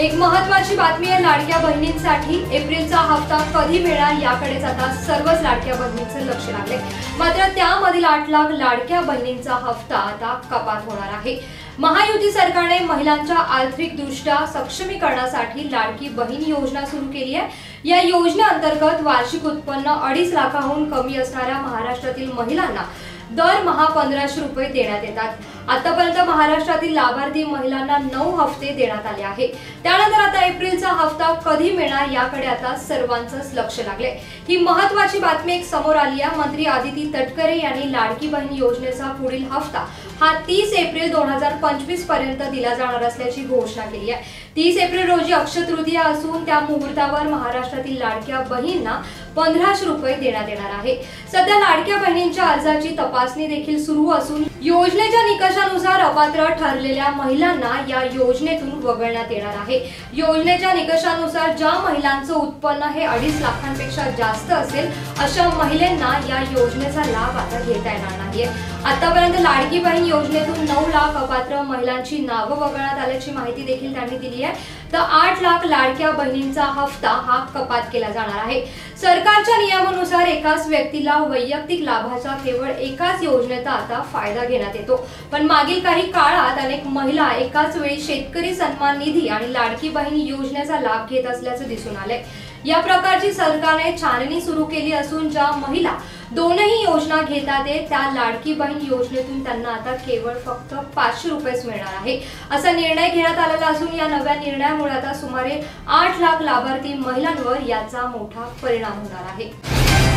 एक महत्त्वाची बातमी आहे लाडक्या बहिणींसाठी। एप्रिलचा हप्ता कधी मिळणार याकडेच आता सर्वच लाडक्या बहिणींचे लक्ष लागले। मात्र त्यामधील 8 लाख लाडक्या बहिणींचा हप्ता आता कपात होणार आहे। महायुती सरकारने महिलांच्या आर्थिकदृष्ट्या सक्षमीकरणासाठी लाडकी बहीण योजना सुरू केली आहे। या योजनेअंतर्गत वार्षिक उत्पन्न 2.5 लाखाहून कमी असणाऱ्या महाराष्ट्रातील महिलांना दरमहा 1500 रुपये देण्यात येतात। आतापर्यंत महाराष्ट्रातील लाभार्थी महिलांना 9 हप्ते देण्यात आले आहे। त्यानंतर आता एप्रिलचा हप्ता कधी मिळणार याकडे आता सर्वांचंच लक्ष लागले। ही महत्त्वाची बातमी एक समोर आली आहे। मंत्री आदिती तटकरे यांनी लाडकी बहीण योजनेचा पुढील हप्ता हा 30 एप्रिल 2025 पर्यंत दिला जाणार असल्याची घोषणा केली आहे। 30 एप्रिल रोजी अक्षय तृतीया असून त्या मुहूर्तावर महाराष्ट्रातील लाडक्या बहिणींना 1500 रुपये देण्यात येणार आहे। सध्या लाडक्या बहिणींच्या अर्जाची तपासणी देखील सुरू असून योजनेच्या निकषानुसार अपात्र ठरलेल्या महिलांना या योजनेतून वगळण्यात येणार आहे। योजनेच्या निकषानुसार ज्या महिलांचं उत्पन्न हे 2.5 लाखांपेक्षा जास्त असेल अशा महिलांना या योजनेचा लाभ आता घेता येणार नाहीये। आतापर्यंत लाडकी बहीण योजनेतून 9 लाख अपात्र महिलांची नावं वगळण्यात आल्याची माहिती देखील त्यांनी दिली आहे। तर 8 लाख लाडक्या बहिणींचा हप्ता हा कपात केला जाणार आहे। सरकारच्या नियमानुसार एकाच व्यक्तीला वैयक्तिक लाभाचा केवळ एकाच योजनेचा आता फायदा घेण्यात येतो, पण मागील काही काळात अनेक महिला एकाच वेळी शेतकरी सन्मान निधी आणि लाडकी बहीण योजनेचा लाभ घेत असल्याचे दिसून आले। या प्रकारची सरकारने छाननी सुरू केली असून ज्या महिला दोनही योजना घेतात त्या लाडकी बहीण योजनेतून त्यांना आता केवळ फक्त 500 रुपयेच मिळणार आहे। असा निर्णय घेण्यात आलेला असून या नव्या निर्णयामुळे आता सुमारे 8 लाख लाभार्थी महिलांवर याचा मोठा परिणाम होणार आहे।